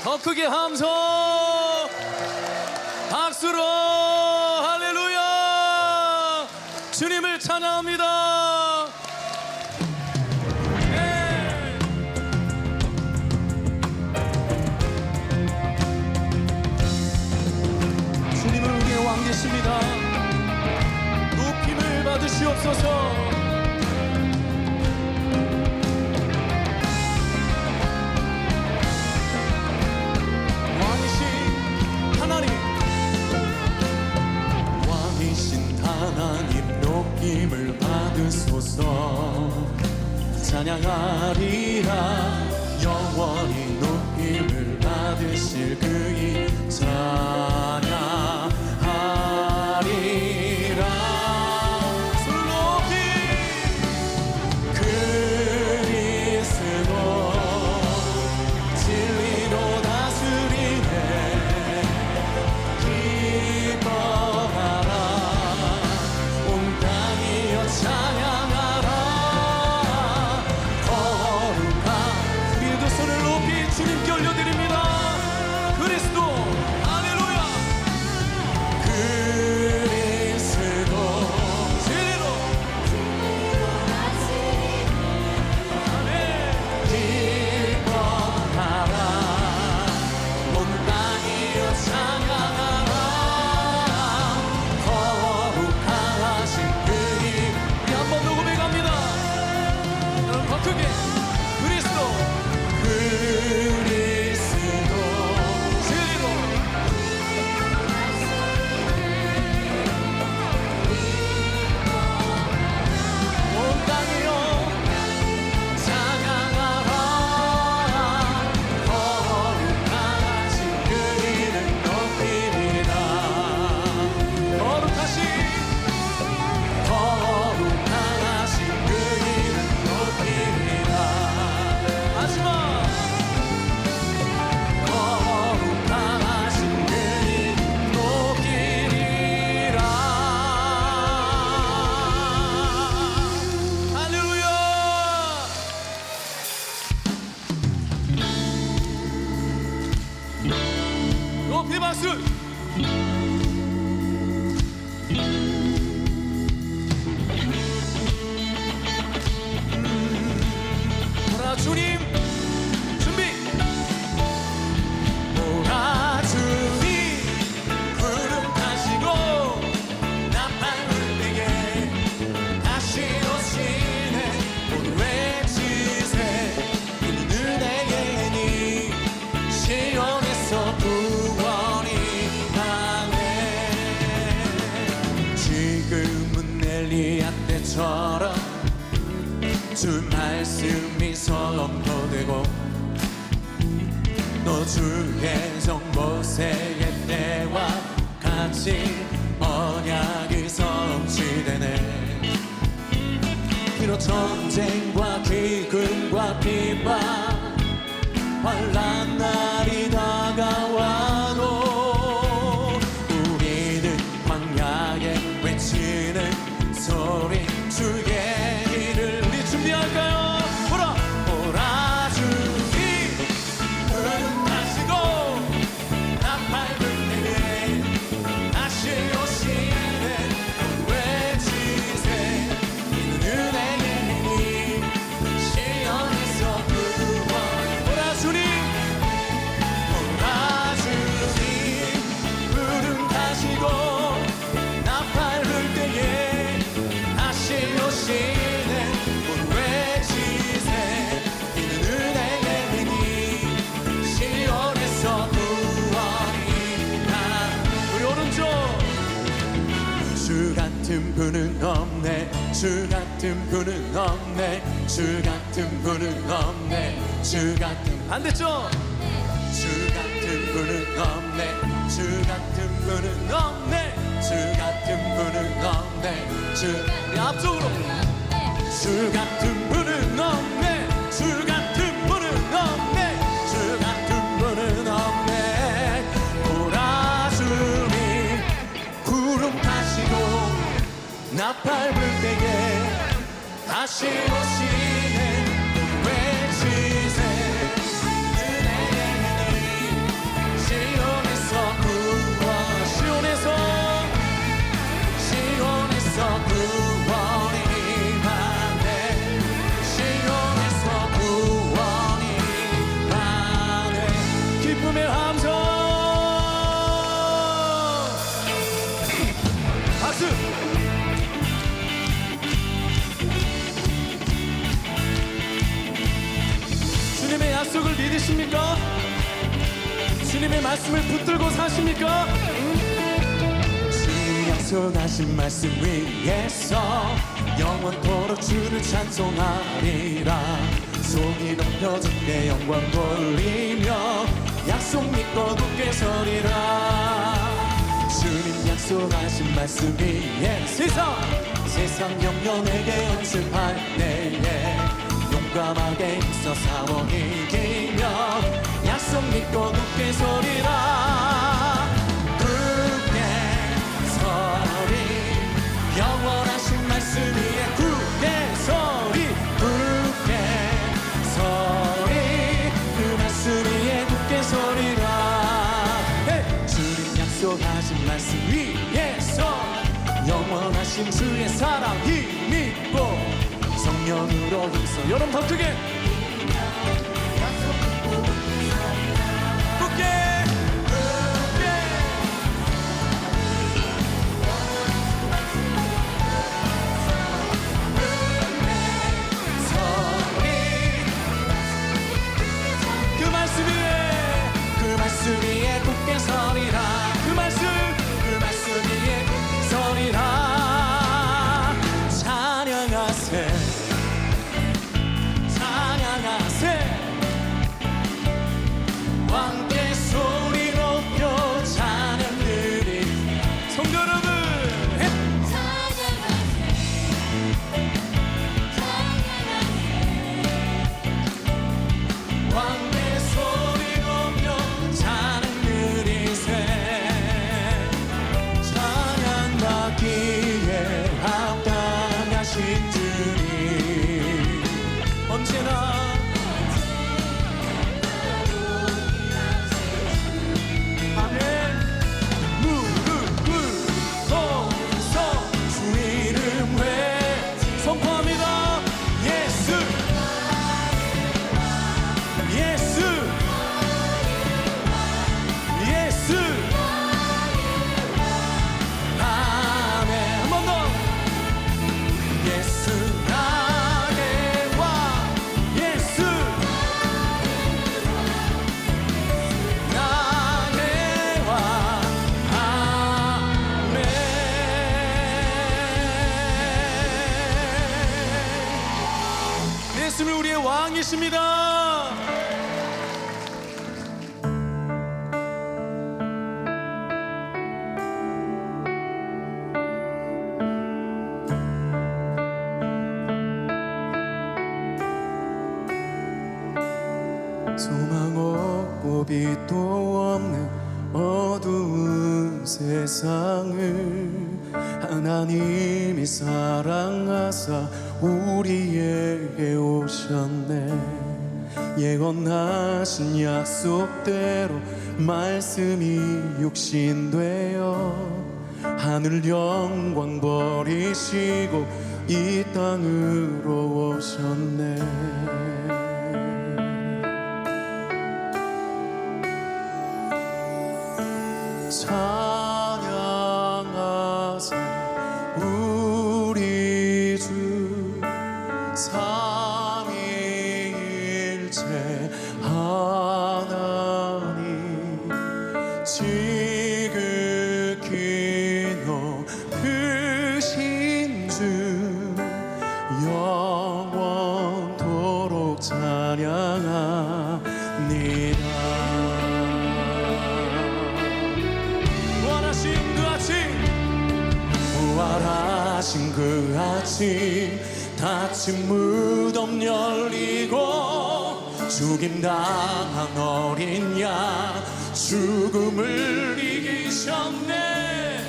더 크게 함성 박수로 할렐루야 주님을 찬양합니다. 네. 주님은 우리의 왕 되십니다. 높임을 받으시옵소서. 하나님 높임을 받으소서. 찬양하리라 영원히 높임을 받으실 그의 찬양하리라. 손을 높이 그리스도 진리로 다스리네. 기뻐하라 찬양하라. 거룩한 우리도 손을 높이 주님께 올려드립니다. 그리스도 할렐루야. 그리스도 진리로 아멘. 기뻐하라 온 땅이여 찬양하라. 거룩하신 크게 그리스도 진리로 온 땅이여 찬양하라. 거룩하신 그 이름 높이리라. 거룩하신 그 이름 높이리라. 하지마 거룩하신 그 이름 높이리라. 할렐루야. 높이 박수. 주님 준비. 오라 주님 구름 타시고 나팔 불리게 다시 오시네. 모두 외치세 이는 은혜의 니 시온에서 구원이 나네. 지금은 엘리야 때처럼 주 말씀이 선포되고 또 주의 종 모세의 때와 같이 언약이 성취되네. 비록 전쟁과 기근과 비방 환난 날이 다가와도 우리는 광야에 외치는 소리 주의 준비할까요? 오라 주님 구름 타시고 나팔 불리게 다시 오시네. 외치세 이는 은혜의 니 시온에서 구원. 오라 주님 구름 타시고 나팔 불 때에 다시 오시네. 주 같은 분은 없네. 주 같은 분은 없네. 주 같은 분은 없네. 주 같은 반대쪽. 주 같은 분은 없네. 주 같은 분은 없네. 주 같은 분은 없네. 우리 앞쪽으로. 주 같은 분은 없네. 주 같은 분은 없네. 주 같은 분은 없네. 오라 주님 구름 타시고 나팔 불 때에 다시 오시네. 외치세 은혜의 약속을 믿으십니까? 주님의 말씀을 붙들고 사십니까? 주님 약속하신 말씀 위에서 영원토록 주를 찬송하리라. 속이 넘겨질 때 영광 돌리며 약속 믿고 굳게 서리라. 주님 약속하신 말씀 위에 세상 영년에게 연습할 때에 용감하게 있어 싸워 이기며 약속 믿고 굳게 서리라. 굳게 서리 영원하신 말씀 위에 굳게 서리 굳게 서리 그 말씀 위에 굳게 서리라. 주님 약속하신 말씀 위에서 영원하신 주의 사랑 힘입고 성령으로 힘써 여러분 더 크게 굳게 그 말씀 위에 굳게 서리라. 그 말씀 위에 서리라. 찬양하세 왕께 소리 높여 찬양 드리 성도 여러분 왕께 소리 높여 찬양 드리세. 찬양받기에 합당하신 주님 언제나 예수는 우리의 왕이십니다. 소망 없고 빛도 없는 어두운 세상을 하나님이 사랑하사 우리에게 오셨네. 예언하신 약속대로 말씀이 육신되어 하늘 영광 버리시고 이 땅으로 오셨네. 찬양하세 우리 주 삼위일체 하나님 지극히 높으신 주 영원토록 찬양합니다. 부활하신 그 아침 닫힌 무덤 열리고 죽임당한 어린 양 죽음을 이기셨네.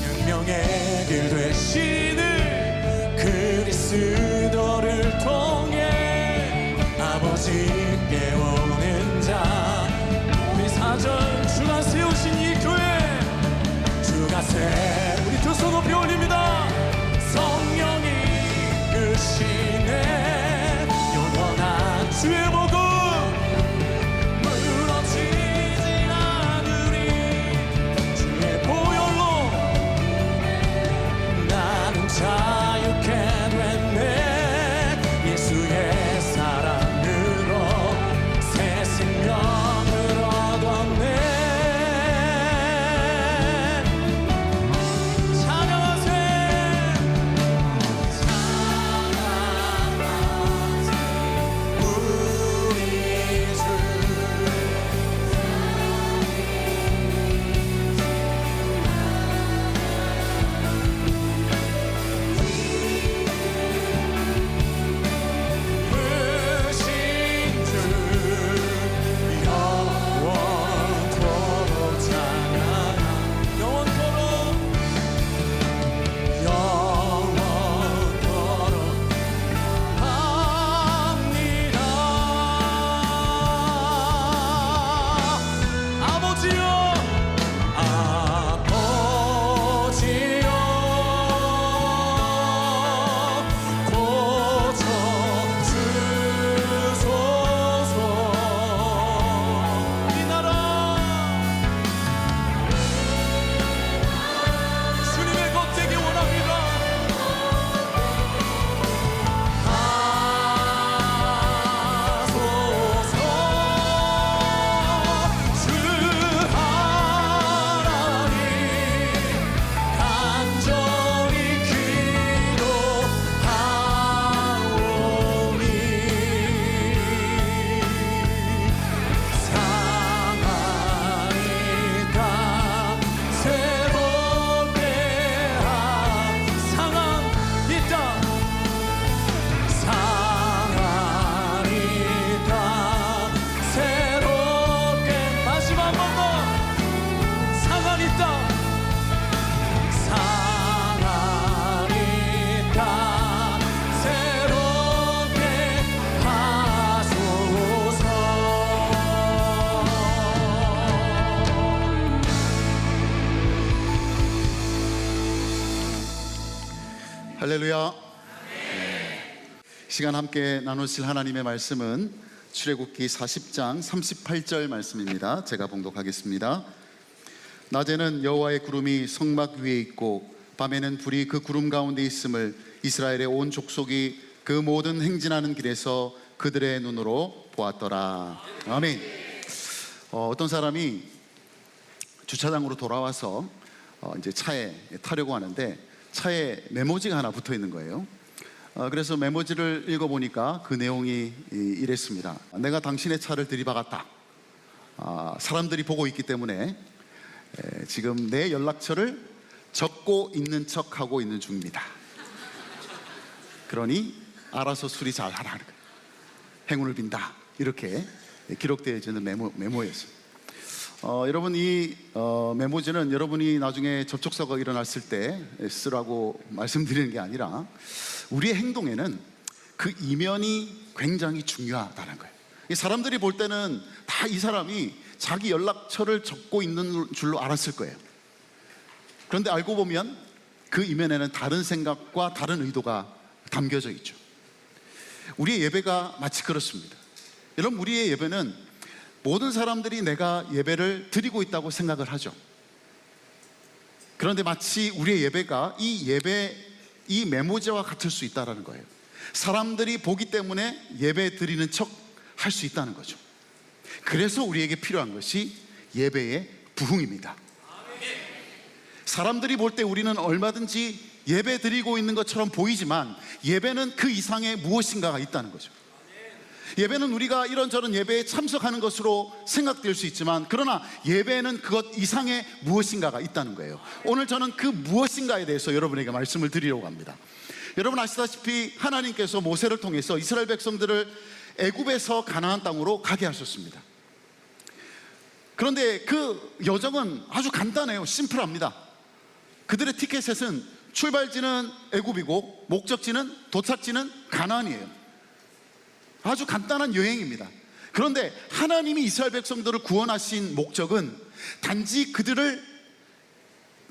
생명의 길 되시는 그리스도를 통해 아버지께 오는 자 우리 사절 주가 세우신 이 교회 주가 우리 두 손 높이 올립니다. 성령이 이끄시네. 영원한 주의 복음 무너지지 않으리. 주의 보혈로 나는 자유케 됐네. 예수의 사랑으로 할렐루야. 시간 함께 나누실 하나님의 말씀은 출애굽기 40장 38절 말씀입니다. 제가 봉독하겠습니다. 낮에는 여호와의 구름이 성막 위에 있고 밤에는 불이 그 구름 가운데 있음을 이스라엘의 온 족속이 그 모든 행진하는 길에서 그들의 눈으로 보았더라. 아멘. 어떤 사람이 주차장으로 돌아와서 이제 차에 타려고 하는데 차에 메모지가 하나 붙어 있는 거예요. 그래서 메모지를 읽어보니까 그 내용이 이랬습니다. 내가 당신의 차를 들이박았다. 사람들이 보고 있기 때문에 지금 내 연락처를 적고 있는 척하고 있는 중입니다. 그러니 알아서 수리 잘 하라. 행운을 빈다. 이렇게 기록되어지는 메모였습니다. 여러분, 이 메모지는 여러분이 나중에 접촉사고가 일어났을 때 쓰라고 말씀드리는 게 아니라 우리의 행동에는 그 이면이 굉장히 중요하다는 거예요. 사람들이 볼 때는 다 이 사람이 자기 연락처를 적고 있는 줄로 알았을 거예요. 그런데 알고 보면 그 이면에는 다른 생각과 다른 의도가 담겨져 있죠. 우리의 예배가 마치 그렇습니다. 여러분, 우리의 예배는 모든 사람들이 내가 예배를 드리고 있다고 생각을 하죠. 그런데 마치 우리의 예배가 이 메모지와 같을 수 있다는 거예요. 사람들이 보기 때문에 예배 드리는 척 할 수 있다는 거죠. 그래서 우리에게 필요한 것이 예배의 부흥입니다. 사람들이 볼 때 우리는 얼마든지 예배 드리고 있는 것처럼 보이지만 예배는 그 이상의 무엇인가가 있다는 거죠. 예배는 우리가 이런저런 예배에 참석하는 것으로 생각될 수 있지만 그러나 예배는 그것 이상의 무엇인가가 있다는 거예요. 오늘 저는 그 무엇인가에 대해서 여러분에게 말씀을 드리려고 합니다. 여러분 아시다시피 하나님께서 모세를 통해서 이스라엘 백성들을 애굽에서 가나안 땅으로 가게 하셨습니다. 그런데 그 여정은 아주 간단해요. 심플합니다. 그들의 티켓셋은 출발지는 애굽이고 목적지는 도착지는 가나안이에요. 아주 간단한 여행입니다. 그런데 하나님이 이스라엘 백성들을 구원하신 목적은 단지 그들을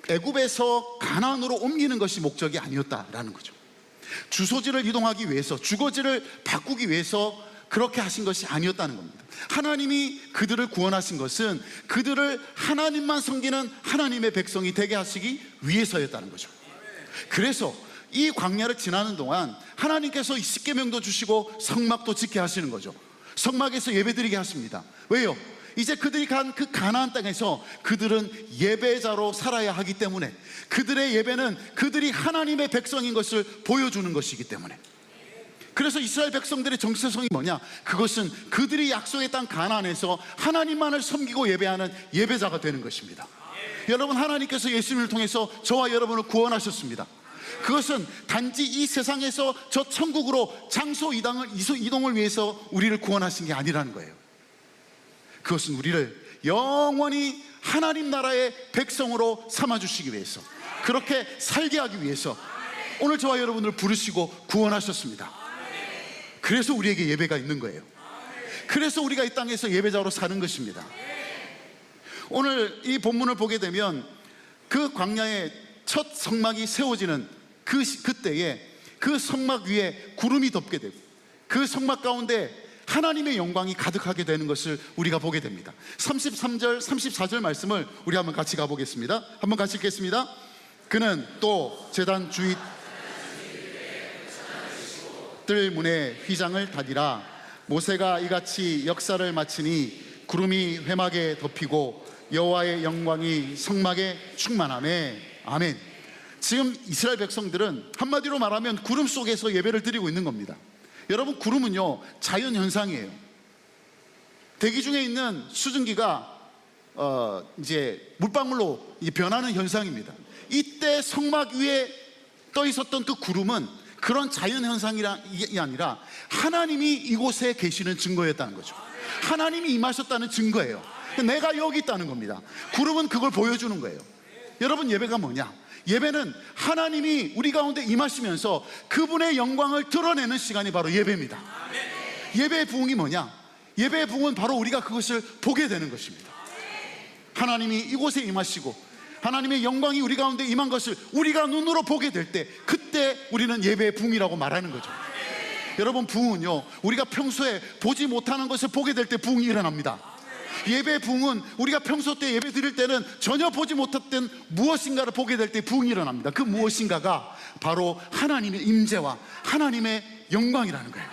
애굽에서 가나안으로 옮기는 것이 목적이 아니었다라는 거죠. 주소지를 이동하기 위해서, 주거지를 바꾸기 위해서 그렇게 하신 것이 아니었다는 겁니다. 하나님이 그들을 구원하신 것은 그들을 하나님만 섬기는 하나님의 백성이 되게 하시기 위해서였다는 거죠. 그래서 이 광야를 지나는 동안 하나님께서 십계명도 주시고 성막도 짓게 하시는 거죠. 성막에서 예배드리게 하십니다. 왜요? 이제 그들이 간 그 가나안 땅에서 그들은 예배자로 살아야 하기 때문에, 그들의 예배는 그들이 하나님의 백성인 것을 보여주는 것이기 때문에. 그래서 이스라엘 백성들의 정체성이 뭐냐? 그것은 그들이 약속의 땅 가나안에서 하나님만을 섬기고 예배하는 예배자가 되는 것입니다. 여러분, 하나님께서 예수님을 통해서 저와 여러분을 구원하셨습니다. 그것은 단지 이 세상에서 저 천국으로 장소 이동을 위해서 우리를 구원하신 게 아니라는 거예요. 그것은 우리를 영원히 하나님 나라의 백성으로 삼아주시기 위해서, 그렇게 살게 하기 위해서 오늘 저와 여러분을 부르시고 구원하셨습니다. 그래서 우리에게 예배가 있는 거예요. 그래서 우리가 이 땅에서 예배자로 사는 것입니다. 오늘 이 본문을 보게 되면 그 광야의 첫 성막이 세워지는 그때에 그 성막 위에 구름이 덮게 되고 그 성막 가운데 하나님의 영광이 가득하게 되는 것을 우리가 보게 됩니다. 33절 34절 말씀을 우리 한번 같이 가보겠습니다. 한번 같이 읽겠습니다. 그는 또 제단 주위 뜰 문에 휘장을 닫으라. 모세가 이같이 역사를 마치니 구름이 회막에 덮이고 여호와의 영광이 성막에 충만하매. 아멘. 지금 이스라엘 백성들은 한마디로 말하면 구름 속에서 예배를 드리고 있는 겁니다. 여러분, 구름은요 자연현상이에요. 대기 중에 있는 수증기가 이제 물방울로 변하는 현상입니다. 이때 성막 위에 떠 있었던 그 구름은 그런 자연현상이 아니라 하나님이 이곳에 계시는 증거였다는 거죠. 하나님이 임하셨다는 증거예요. 내가 여기 있다는 겁니다. 구름은 그걸 보여주는 거예요. 여러분, 예배가 뭐냐? 예배는 하나님이 우리 가운데 임하시면서 그분의 영광을 드러내는 시간이 바로 예배입니다. 예배의 부흥이 뭐냐? 예배의 부흥은 바로 우리가 그것을 보게 되는 것입니다. 하나님이 이곳에 임하시고 하나님의 영광이 우리 가운데 임한 것을 우리가 눈으로 보게 될 때, 그때 우리는 예배의 부흥이라고 말하는 거죠. 여러분, 부흥은요, 우리가 평소에 보지 못하는 것을 보게 될 때 부흥이 일어납니다. 예배의 부흥은 우리가 평소 때 예배 드릴 때는 전혀 보지 못했던 무엇인가를 보게 될 때 부흥이 일어납니다. 그 무엇인가가 바로 하나님의 임재와 하나님의 영광이라는 거예요.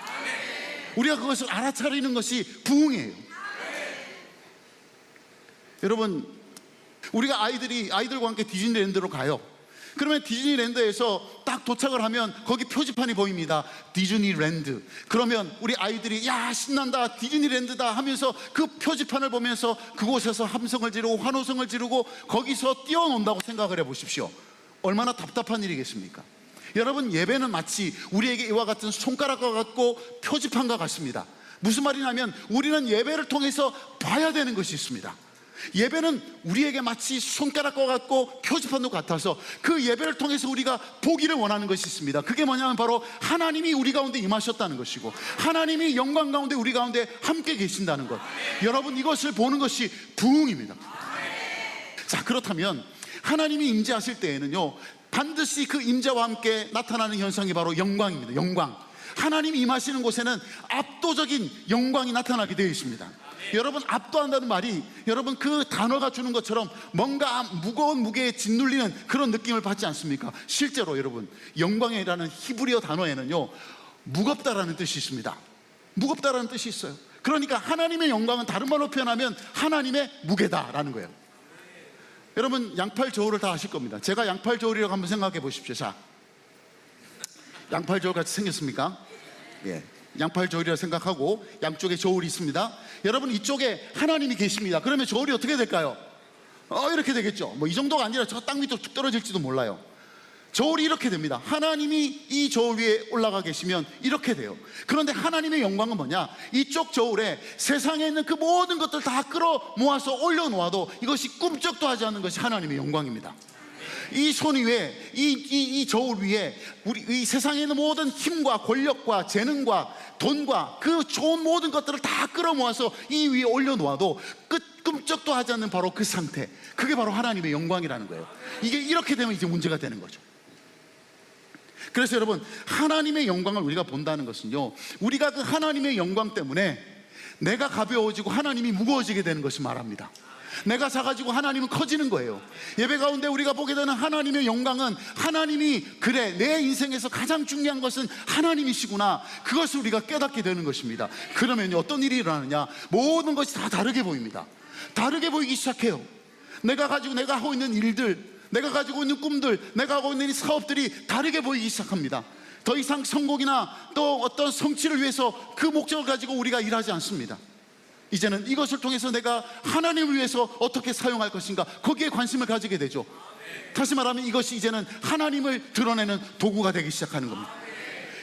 우리가 그것을 알아차리는 것이 부흥이에요. 여러분, 우리가 아이들과 함께 디즈니랜드로 가요. 그러면 디즈니랜드에서 딱 도착을 하면 거기 표지판이 보입니다. 디즈니랜드. 그러면 우리 아이들이 야, 신난다, 디즈니랜드다 하면서 그 표지판을 보면서 그곳에서 함성을 지르고 환호성을 지르고 거기서 뛰어논다고 생각을 해보십시오. 얼마나 답답한 일이겠습니까? 여러분, 예배는 마치 우리에게 이와 같은 손가락과 같고 표지판과 같습니다. 무슨 말이냐면 우리는 예배를 통해서 봐야 되는 것이 있습니다. 예배는 우리에게 마치 손가락과 같고 표지판도 같아서 그 예배를 통해서 우리가 보기를 원하는 것이 있습니다. 그게 뭐냐면 바로 하나님이 우리 가운데 임하셨다는 것이고, 하나님이 영광 가운데 우리 가운데 함께 계신다는 것. 여러분, 이것을 보는 것이 부흥입니다. 자, 그렇다면 하나님이 임재하실 때에는요, 반드시 그 임재와 함께 나타나는 현상이 바로 영광입니다. 영광. 하나님이 임하시는 곳에는 압도적인 영광이 나타나게 되어 있습니다. 여러분, 압도한다는 말이 여러분 그 단어가 주는 것처럼 뭔가 무거운 무게에 짓눌리는 그런 느낌을 받지 않습니까? 실제로 여러분, 영광이라는 히브리어 단어에는요, 무겁다라는 뜻이 있습니다. 무겁다라는 뜻이 있어요. 그러니까 하나님의 영광은 다른 말로 표현하면 하나님의 무게다라는 거예요. 여러분, 양팔 저울을 다 아실 겁니다. 제가 양팔 저울이라고 한번 생각해 보십시오. 자, 양팔 저울 같이 생겼습니까? 예. 양팔 저울이라 생각하고 양쪽에 저울이 있습니다. 여러분, 이쪽에 하나님이 계십니다. 그러면 저울이 어떻게 될까요? 이렇게 되겠죠. 뭐 이 정도가 아니라 저 땅 밑으로 쭉 떨어질지도 몰라요. 저울이 이렇게 됩니다. 하나님이 이 저울 위에 올라가 계시면 이렇게 돼요. 그런데 하나님의 영광은 뭐냐? 이쪽 저울에 세상에 있는 그 모든 것들 다 끌어 모아서 올려놓아도 이것이 꿈쩍도 하지 않는 것이 하나님의 영광입니다. 이 손 위에, 이 저울 위에 우리 이 세상에 있는 모든 힘과 권력과 재능과 돈과 그 좋은 모든 것들을 다 끌어모아서 이 위에 올려놓아도 꿈쩍도 하지 않는 바로 그 상태, 그게 바로 하나님의 영광이라는 거예요. 이게 이렇게 되면 이제 문제가 되는 거죠. 그래서 여러분, 하나님의 영광을 우리가 본다는 것은요, 우리가 그 하나님의 영광 때문에 내가 가벼워지고 하나님이 무거워지게 되는 것을 말합니다. 내가 작아지고 하나님은 커지는 거예요. 예배 가운데 우리가 보게 되는 하나님의 영광은 하나님이, 그래, 내 인생에서 가장 중요한 것은 하나님이시구나, 그것을 우리가 깨닫게 되는 것입니다. 그러면 어떤 일이 일어나느냐? 모든 것이 다 다르게 보입니다. 다르게 보이기 시작해요. 내가 하고 있는 일들, 내가 가지고 있는 꿈들, 내가 하고 있는 이 사업들이 다르게 보이기 시작합니다. 더 이상 성공이나 또 어떤 성취를 위해서 그 목적을 가지고 우리가 일하지 않습니다. 이제는 이것을 통해서 내가 하나님을 위해서 어떻게 사용할 것인가, 거기에 관심을 가지게 되죠. 다시 말하면 이것이 이제는 하나님을 드러내는 도구가 되기 시작하는 겁니다.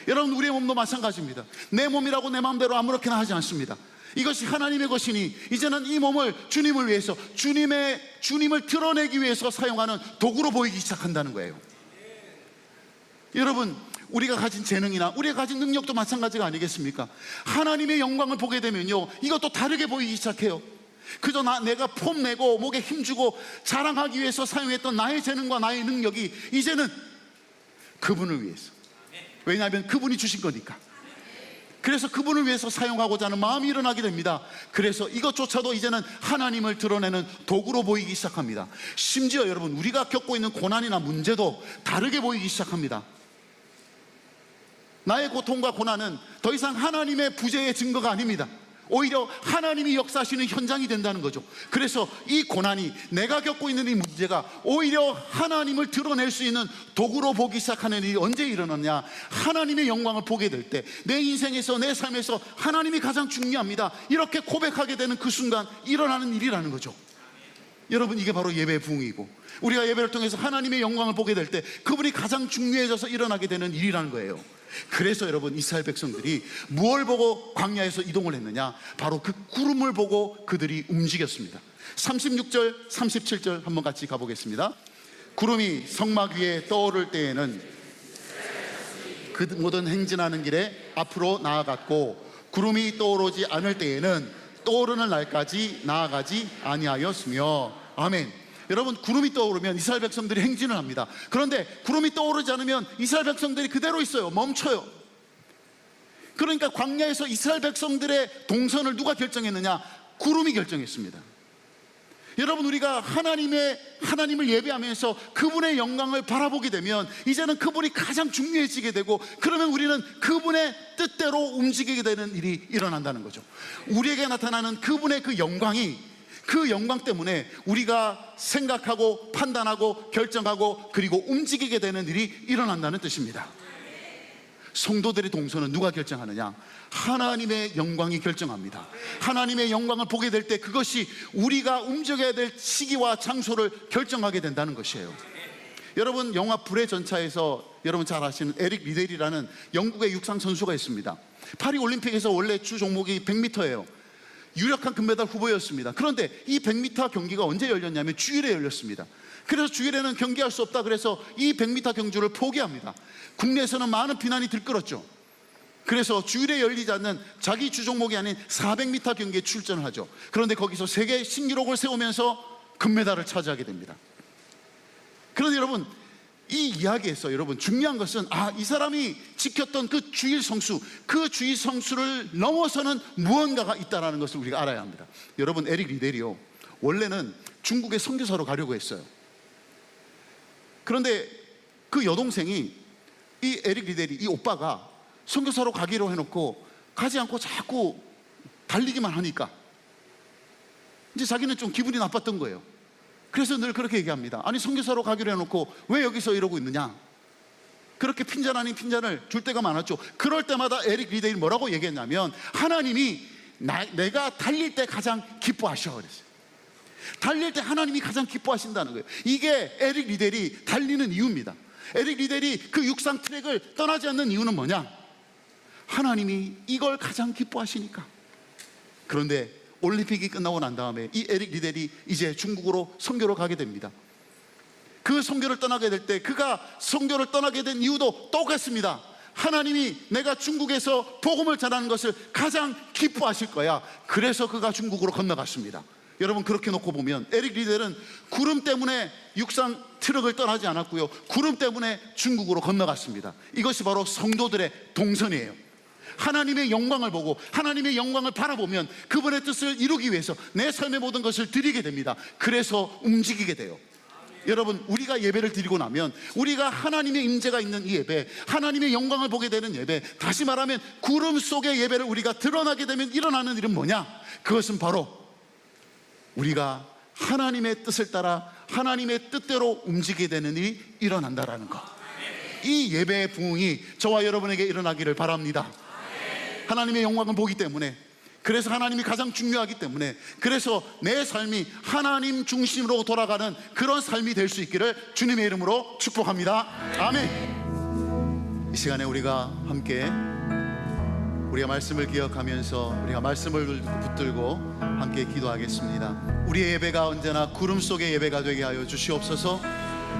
여러분, 우리의 몸도 마찬가지입니다. 내 몸이라고 내 마음대로 아무렇게나 하지 않습니다. 이것이 하나님의 것이니 이제는 이 몸을 주님을 위해서, 주님을 드러내기 위해서 사용하는 도구로 보이기 시작한다는 거예요. 여러분, 우리가 가진 재능이나 우리가 가진 능력도 마찬가지가 아니겠습니까? 하나님의 영광을 보게 되면요, 이것도 다르게 보이기 시작해요. 그저 내가 폼내고 목에 힘주고 자랑하기 위해서 사용했던 나의 재능과 나의 능력이 이제는 그분을 위해서, 왜냐하면 그분이 주신 거니까. 그래서 그분을 위해서 사용하고자 하는 마음이 일어나게 됩니다. 그래서 이것조차도 이제는 하나님을 드러내는 도구로 보이기 시작합니다. 심지어 여러분, 우리가 겪고 있는 고난이나 문제도 다르게 보이기 시작합니다. 나의 고통과 고난은 더 이상 하나님의 부재의 증거가 아닙니다. 오히려 하나님이 역사하시는 현장이 된다는 거죠. 그래서 이 고난이, 내가 겪고 있는 이 문제가 오히려 하나님을 드러낼 수 있는 도구로 보기 시작하는 일이 언제 일어나냐? 하나님의 영광을 보게 될 때, 내 인생에서, 내 삶에서 하나님이 가장 중요합니다, 이렇게 고백하게 되는 그 순간 일어나는 일이라는 거죠. 여러분, 이게 바로 예배의 부흥이고, 우리가 예배를 통해서 하나님의 영광을 보게 될 때 그분이 가장 중요해져서 일어나게 되는 일이라는 거예요. 그래서 여러분, 이스라엘 백성들이 무엇을 보고 광야에서 이동을 했느냐? 바로 그 구름을 보고 그들이 움직였습니다. 36절 37절 한번 같이 가보겠습니다. 구름이 성막 위에 떠오를 때에는 그 모든 행진하는 길에 앞으로 나아갔고, 구름이 떠오르지 않을 때에는 떠오르는 날까지 나아가지 아니하였으며. 아멘. 여러분, 구름이 떠오르면 이스라엘 백성들이 행진을 합니다. 그런데 구름이 떠오르지 않으면 이스라엘 백성들이 그대로 있어요. 멈춰요. 그러니까 광야에서 이스라엘 백성들의 동선을 누가 결정했느냐? 구름이 결정했습니다. 여러분, 우리가 하나님을 예배하면서 그분의 영광을 바라보게 되면 이제는 그분이 가장 중요해지게 되고, 그러면 우리는 그분의 뜻대로 움직이게 되는 일이 일어난다는 거죠. 우리에게 나타나는 그분의 그 영광이, 그 영광 때문에 우리가 생각하고 판단하고 결정하고 그리고 움직이게 되는 일이 일어난다는 뜻입니다. 성도들의 동선은 누가 결정하느냐? 하나님의 영광이 결정합니다. 하나님의 영광을 보게 될 때 그것이 우리가 움직여야 될 시기와 장소를 결정하게 된다는 것이에요. 여러분, 영화 불의 전차에서 여러분 잘 아시는 에릭 리델이라는 영국의 육상 선수가 있습니다. 파리 올림픽에서 원래 주 종목이 100m예요. 유력한 금메달 후보였습니다. 그런데 이 100m 경기가 언제 열렸냐면 주일에 열렸습니다. 그래서 주일에는 경기할 수 없다 그래서 이 100m 경주를 포기합니다. 국내에서는 많은 비난이 들끓었죠. 그래서 주일에 열리지 않는 자기 주 종목이 아닌 400m 경기에 출전을 하죠. 그런데 거기서 세계 신기록을 세우면서 금메달을 차지하게 됩니다. 그런데 여러분, 이 이야기에서 여러분 중요한 것은 이 사람이 지켰던 그 주일 성수, 그 주일 성수를 넘어서는 무언가가 있다는 것을 우리가 알아야 합니다. 여러분, 에릭 리델이요, 원래는 중국에 선교사로 가려고 했어요. 그런데 그 여동생이, 이 에릭 리델이, 이 오빠가 선교사로 가기로 해놓고 가지 않고 자꾸 달리기만 하니까 이제 자기는 좀 기분이 나빴던 거예요. 그래서 늘 그렇게 얘기합니다. 아니, 선교사로 가기로 해놓고 왜 여기서 이러고 있느냐? 그렇게 핀잔 아닌 핀잔을 줄 때가 많았죠. 그럴 때마다 에릭 리델이 뭐라고 얘기했냐면, 하나님이 내가 달릴 때 가장 기뻐하셔 그랬어요. 달릴 때 하나님이 가장 기뻐하신다는 거예요. 이게 에릭 리델이 달리는 이유입니다. 에릭 리델이 그 육상 트랙을 떠나지 않는 이유는 뭐냐? 하나님이 이걸 가장 기뻐하시니까. 그런데 올림픽이 끝나고 난 다음에 이 에릭 리델이 이제 중국으로 선교로 가게 됩니다. 그 선교를 떠나게 될 때, 그가 선교를 떠나게 된 이유도 똑같습니다. 하나님이 내가 중국에서 복음을 전하는 것을 가장 기뻐하실 거야. 그래서 그가 중국으로 건너갔습니다. 여러분, 그렇게 놓고 보면 에릭 리델은 구름 때문에 육상 트럭을 떠나지 않았고요, 구름 때문에 중국으로 건너갔습니다. 이것이 바로 성도들의 동선이에요. 하나님의 영광을 보고 하나님의 영광을 바라보면 그분의 뜻을 이루기 위해서 내 삶의 모든 것을 드리게 됩니다. 그래서 움직이게 돼요. 여러분, 우리가 예배를 드리고 나면, 우리가 하나님의 임재가 있는 이 예배, 하나님의 영광을 보게 되는 예배, 다시 말하면 구름 속의 예배를 우리가 드러나게 되면 일어나는 일은 뭐냐? 그것은 바로 우리가 하나님의 뜻을 따라 하나님의 뜻대로 움직이게 되는 일이 일어난다라는 것. 이 예배의 부흥이 저와 여러분에게 일어나기를 바랍니다. 하나님의 영광을 보기 때문에, 그래서 하나님이 가장 중요하기 때문에, 그래서 내 삶이 하나님 중심으로 돌아가는 그런 삶이 될 수 있기를 주님의 이름으로 축복합니다. 아멘. 이 시간에 우리가 함께 우리가 말씀을 기억하면서 우리가 말씀을 붙들고 함께 기도하겠습니다. 우리의 예배가 언제나 구름 속의 예배가 되게 하여 주시옵소서.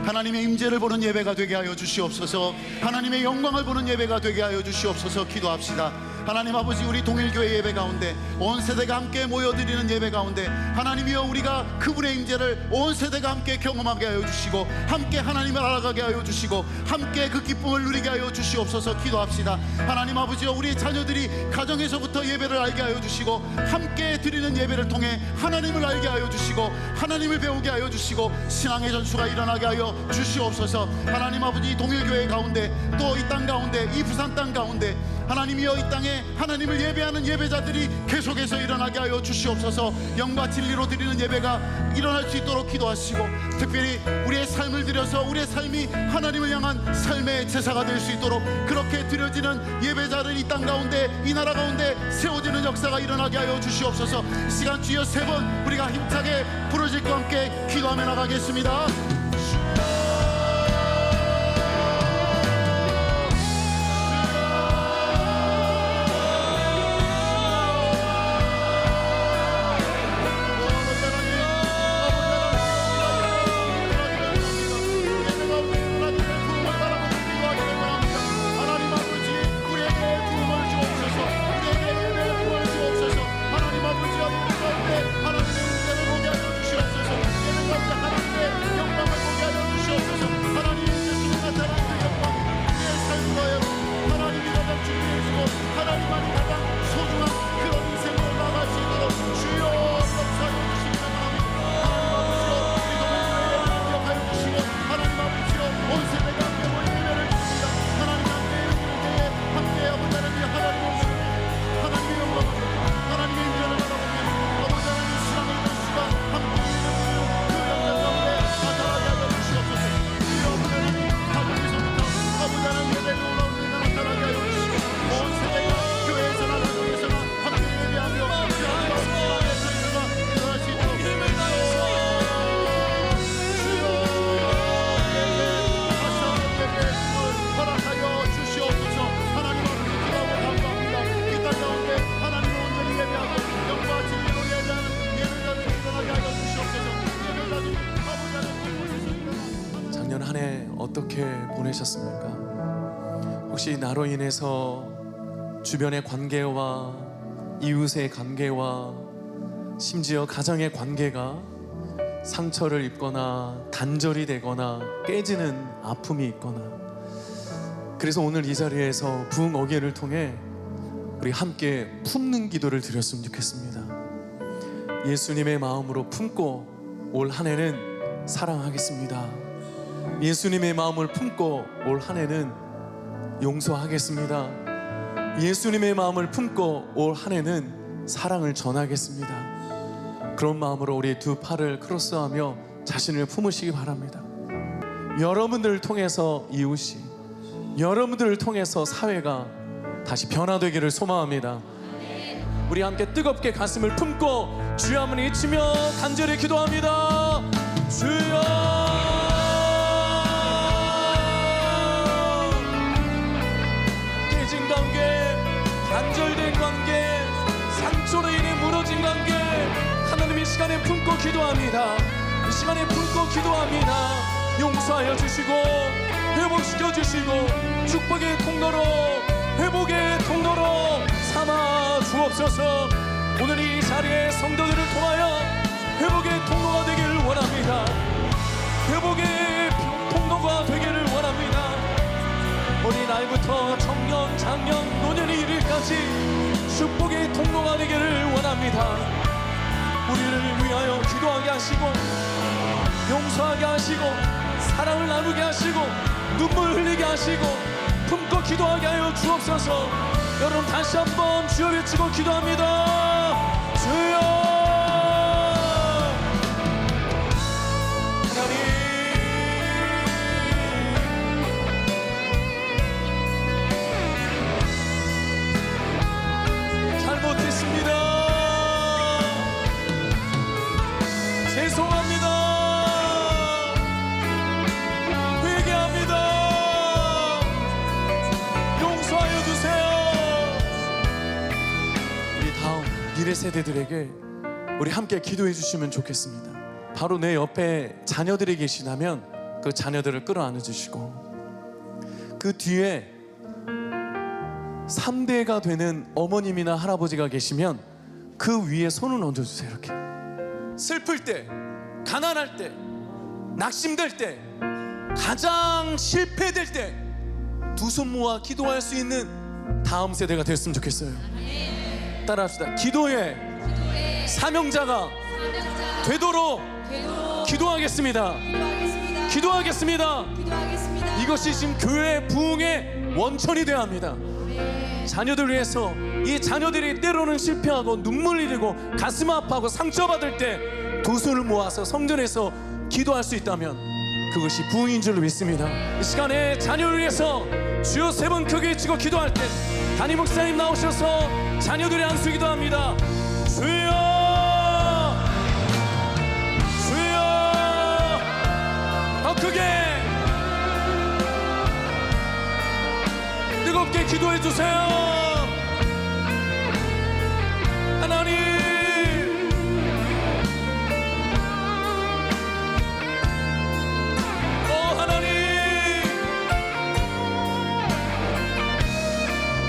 하나님의 임재를 보는 예배가 되게 하여 주시옵소서. 하나님의 영광을 보는 예배가 되게 하여 주시옵소서. 기도합시다. 하나님 아버지, 우리 동일교회 예배 가운데 온 세대가 함께 모여드리는 예배 가운데 하나님이여, 우리가 그분의 임재를 온 세대가 함께 경험하게 하여 주시고, 함께 하나님을 알아가게 하여 주시고, 함께 그 기쁨을 누리게 하여 주시옵소서. 기도합시다. 하나님 아버지여, 우리 자녀들이 가정에서부터 예배를 알게 하여 주시고, 함께 드리는 예배를 통해 하나님을 알게 하여 주시고, 하나님을 배우게 하여 주시고, 신앙의 전수가 일어나게 하여 주시옵소서. 하나님 아버지, 동일교회 가운데, 또 이 땅 가운데, 이 부산 땅 가운데 하나님이여, 이 땅에 하나님을 예배하는 예배자들이 계속해서 일어나게 하여 주시옵소서. 영과 진리로 드리는 예배가 일어날 수 있도록 기도하시고, 특별히 우리의 삶을 들여서 우리의 삶이 하나님을 향한 삶의 제사가 될 수 있도록 그렇게 드려지는 예배자를 이 땅 가운데, 이 나라 가운데 세워지는 역사가 일어나게 하여 주시옵소서. 이 시간 주여 3번 우리가 힘차게 부르짖고 함께 기도하며 나가겠습니다. 하나님의 어떻게 보내셨습니까? 혹시 나로 인해서 주변의 관계와 이웃의 관계와 심지어 가정의 관계가 상처를 입거나 단절이 되거나 깨지는 아픔이 있거나, 그래서 오늘 이 자리에서 부흥 어게를 통해 우리 함께 품는 기도를 드렸으면 좋겠습니다. 예수님의 마음으로 품고 올 한 해는 사랑하겠습니다. 예수님의 마음을 품고 올 한 해는 용서하겠습니다. 예수님의 마음을 품고 올 한 해는 사랑을 전하겠습니다. 그런 마음으로 우리 두 팔을 크로스하며 자신을 품으시기 바랍니다. 여러분들을 통해서 이웃이, 여러분들을 통해서 사회가 다시 변화되기를 소망합니다. 우리 함께 뜨겁게 가슴을 품고 주여 한번 외치며 간절히 기도합니다. 주여, 깨진 관계, 단절된 관계, 상처로 인해 무너진 관계, 하나님 이 시간에 품고 기도합니다. 이 시간에 품고 기도합니다. 용서하여 주시고 회복시켜 주시고 축복의 통로로, 회복의 통로로 삼아 주옵소서. 오늘 이 자리에 성도들을 통하여 회복의 통로가 되기를 원합니다. 회복의 통로가 되기를 원합니다. 어린아이부터 청년, 장년, 노년이 이르기까지 축복의 통로가 되기를 원합니다. 우리를 위하여 기도하게 하시고 용서하게 하시고 사랑을 나누게 하시고 눈물 흘리게 하시고 품고 기도하게 하여 주옵소서. 여러분 다시 한번 주여 외치고 기도합니다. 주여, 하나님, 잘못했습니다. 죄송합니다. 회개합니다. 용서하여 주세요. 우리 다음 미래 세대들에게 우리 함께 기도해 주시면 좋겠습니다. 바로 내 옆에 자녀들이 계시다면 그 자녀들을 끌어안아 주시고, 그 뒤에 3대가 되는 어머님이나 할아버지가 계시면 그 위에 손을 얹어주세요. 이렇게 슬플 때, 가난할 때, 낙심될 때, 가장 실패될 때 두 손 모아 기도할 수 있는 다음 세대가 됐으면 좋겠어요. 따라합시다. 기도의 사명자가 되도록 기도하겠습니다. 기도하겠습니다. 이것이 지금 교회 부흥의 원천이 되어야 합니다. 자녀들 위해서, 이 자녀들이 때로는 실패하고 눈물 흘리고 가슴 아파하고 상처받을 때 두 손을 모아서 성전에서 기도할 수 있다면 그것이 부흥인 줄로 믿습니다. 이 시간에 자녀를 위해서 주여 세 번 크게 외치고 기도할 때 담임 목사님 나오셔서 자녀들의 안수 기도합니다. 주여, 주여, 더 크게 뜨겁게 기도해 주세요. 하나님, 하나님,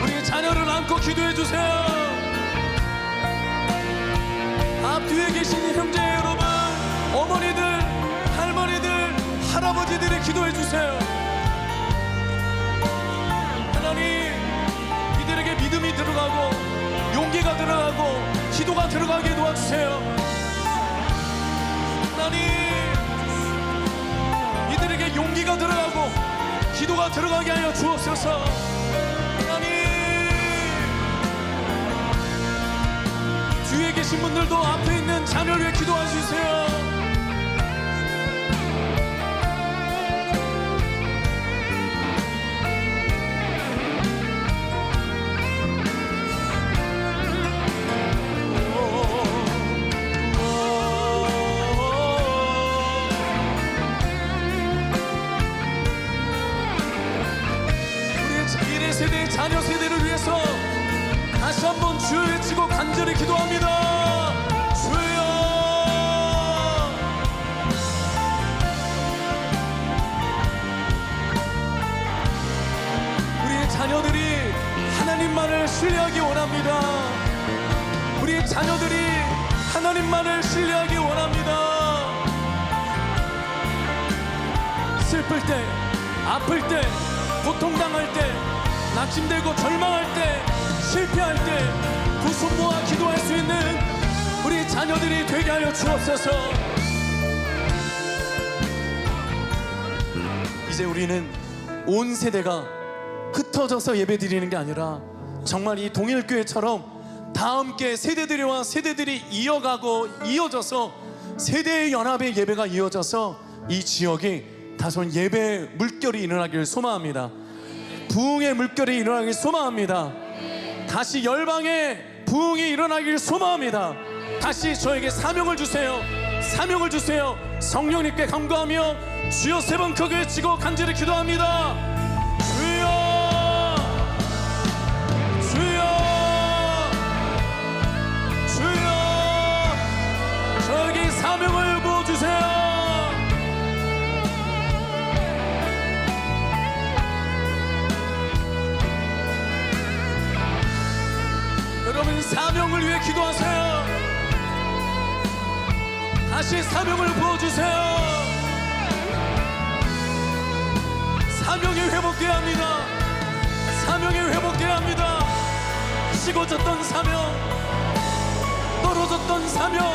우리 자녀를 안고 기도해 주세요. 앞뒤에 계신 형제 여러분, 어머니들, 할머니들, 할아버지들이 기도해 주세요. 하나님, 이들에게 믿음이 들어가고 용기가 들어가고 기도가 들어가게 도와주세요. 하나님, 이들에게 용기가 들어가고 기도가 들어가게 하여 주옵소서. 하나님, 뒤에 계신 분들도 앞에 있는 자녀를 위해 기도해 주세요. 세대, 자녀 세대를 위해서 다시 한번 주여 외치고 간절히 기도합니다. 주여, 자녀들이 하나님만을 신뢰하기 원합니다. 슬플 때, 아플 때, 고통당할 때, 낙심되고 절망할 때, 실패할 때 두 손 모아 기도할 수 있는 우리 자녀들이 되게 하여 주옵소서. 이제 우리는 온 세대가 흩어져서 예배드리는 게 아니라 정말 이 동일교회처럼 다 함께 세대들과 세대들이 이어가고 이어져서 세대의 연합의 예배가 이어져서 이 지역이 다소 예배의 물결이 일어나기를 소망합니다. 부흥의 물결이 일어나기를 소망합니다. 다시 열방의 부흥이 일어나기를 소망합니다. 다시 저에게 사명을 주세요. 사명을 주세요. 성령님께 간구하며 주여 세 번 크게 외치고 간절히 기도합니다. 주여, 주여, 주여, 저에게 사명을 부어주세요. 여러분 사명을 위해 기도하세요. 다시 사명을 부어주세요. 사명이 회복돼야 합니다. 사명이 회복돼야 합니다. 식어졌던 사명, 떨어졌던 사명,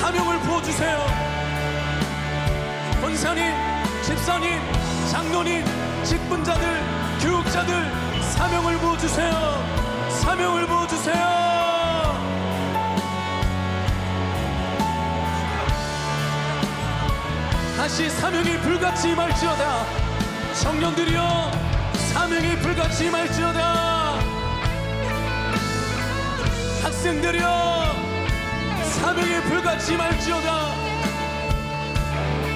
사명을 부어주세요. 권사님, 집사님, 장로님, 직분자들, 교육자들 사명을 부어주세요. 사명을 부어주세요. 다시 사명이 불같이 임할지어다. 청년들이여 사명이 불같이 임할지어다. 학생들이여 사명이 불같이 임할지어다.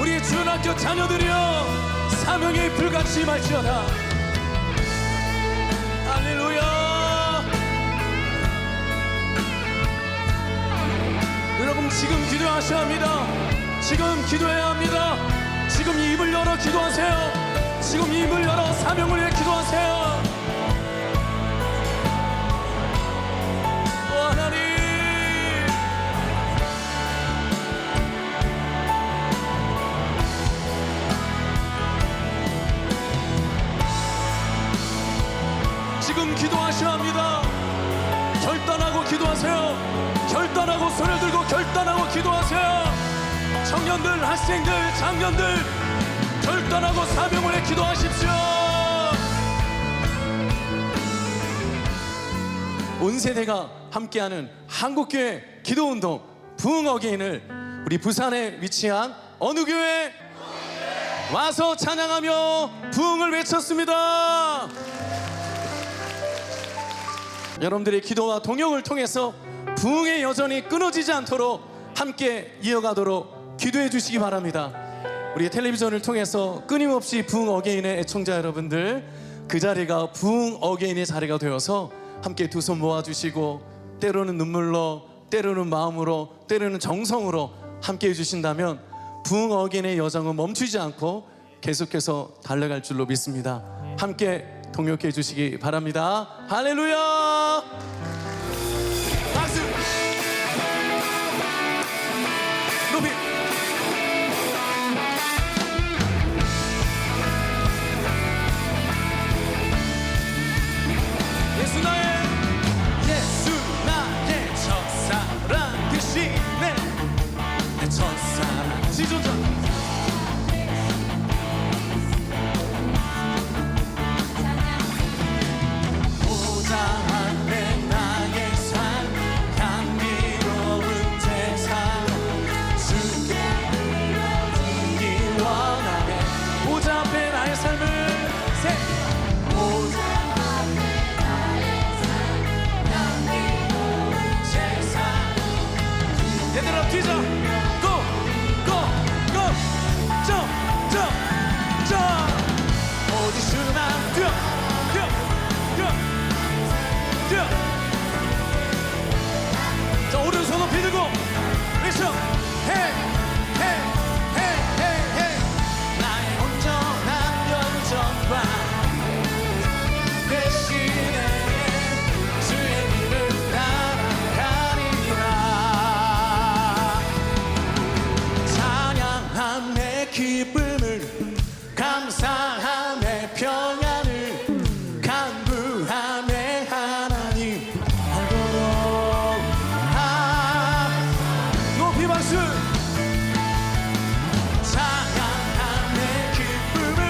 우리 주연학교 자녀들이여 사명이 불같이 임할지어다. 할렐루야. 여러분 지금 기도하셔야 합니다. 지금 기도해야 합니다. 지금 입을 열어 기도하세요. 지금 입을 열어 사명을 위해 기도하세요. 오 하나님, 지금 기도하셔야 합니다. 결단하고 기도하세요. 결단하고 손을 들고 결단하고 기도하세요. 청년들, 학생들, 장년들 결단하고 사명을 해 기도하십시오. 온 세대가 함께하는 한국교회 기도운동 부흥 어게인을 우리 부산에 위치한 어느 교회 와서 찬양하며 부흥을 외쳤습니다. 여러분들의 기도와 동역을 통해서 부흥의 여전히 끊어지지 않도록 함께 이어가도록 기도해 주시기 바랍니다. 우리 텔레비전을 통해서 끊임없이 부흥 어게인의 애청자 여러분들, 그 자리가 부흥 어게인의 자리가 되어서 함께 두 손 모아주시고 때로는 눈물로, 때로는 마음으로, 때로는 정성으로 함께 해주신다면 부흥 어게인의 여정은 멈추지 않고 계속해서 달려갈 줄로 믿습니다. 함께 동역해 주시기 바랍니다. 할렐루야. 박수. 높이. 예수 나의 첫사랑 대신에 내 첫사랑 지존자 보장하네 나의 삶 향기로운 제사 주께 드리기 원하네. 보좌 앞에 나의 삶을 보좌 앞에 나의 삶 향기로운 제사. 얘들아 뛰자. 고 어디서나 뛰어. 자 오른손 높이 들고 외쳐 헤이 나의 온전한 열정과 대신에 주의 길을 따라가 우리 박수 찬양하네 기쁨을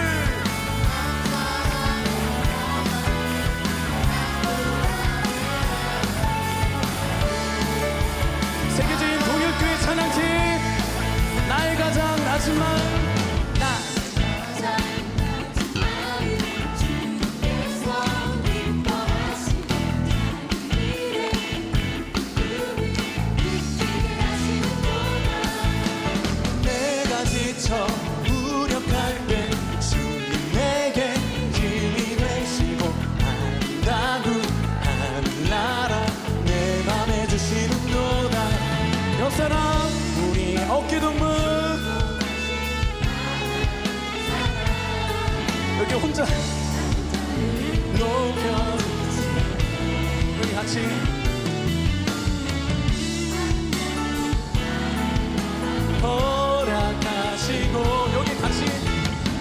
세계적인 동일교회 찬양팀 나의 가장 낮은 마음 나 내가 지쳐 무력할 때 주님 내게 힘이 되시고 한다구 하늘나라 내 맘에 주시는도다 역사랑 우리 어깨동무 여기 혼자 높여 우리 같이 허락하시고 여기 같이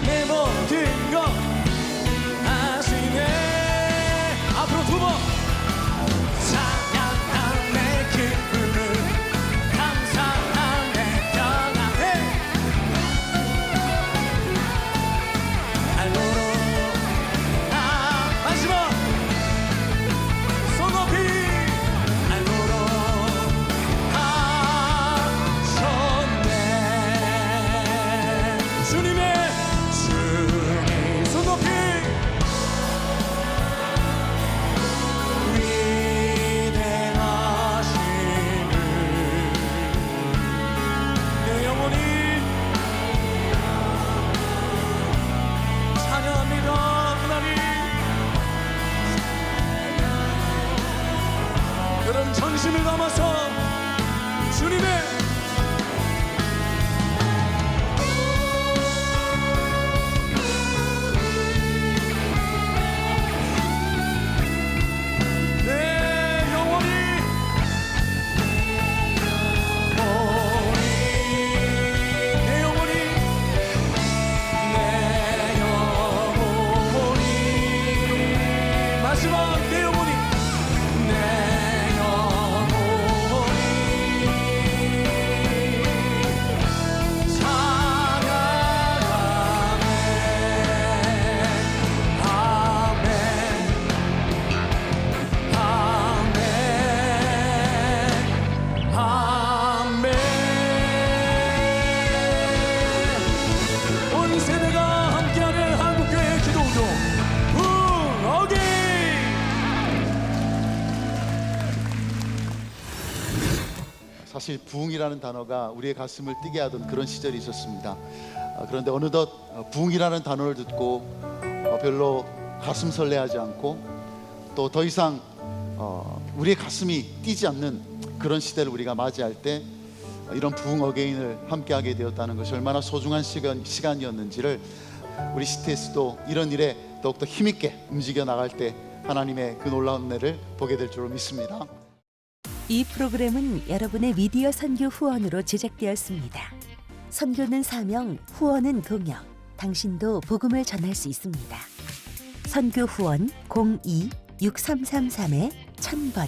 내 모든 것 하시네 앞으로 두 번 찬양하네 기쁨을 감사하네 평안해 알로로 마지막 손 높이 알로로 하셨네 주님 손 높이 위대하시는 내 영혼이 찬양합니다 하나님 그런 전심을 담아서 주님의 내 영혼이 내 영혼이 내 영혼이 마지막 내 영혼이 내 영혼이 찬양하네 아멘 아멘 온 세대가 함께하는 한국교회 기도운동 부흥어게인 사실 부흥이라는 단어가 우리의 가슴을 뛰게 하던 그런 시절이 있었습니다. 그런데 어느덧 부흥이라는 단어를 듣고 별로 가슴 설레하지 않고 또 더 이상 우리의 가슴이 뛰지 않는 그런 시대를 우리가 맞이할 때 이런 부흥 어게인을 함께하게 되었다는 것이 얼마나 소중한 시간이었는지를 우리 CTS도 이런 일에 더욱더 힘있게 움직여 나갈 때 하나님의 그 놀라운 은혜를 보게 될 줄로 믿습니다. 이 프로그램은 여러분의 미디어 선교 후원으로 제작되었습니다. 선교는 사명, 후원은 동역. 당신도 복음을 전할 수 있습니다. 선교 후원 02-6333-1000번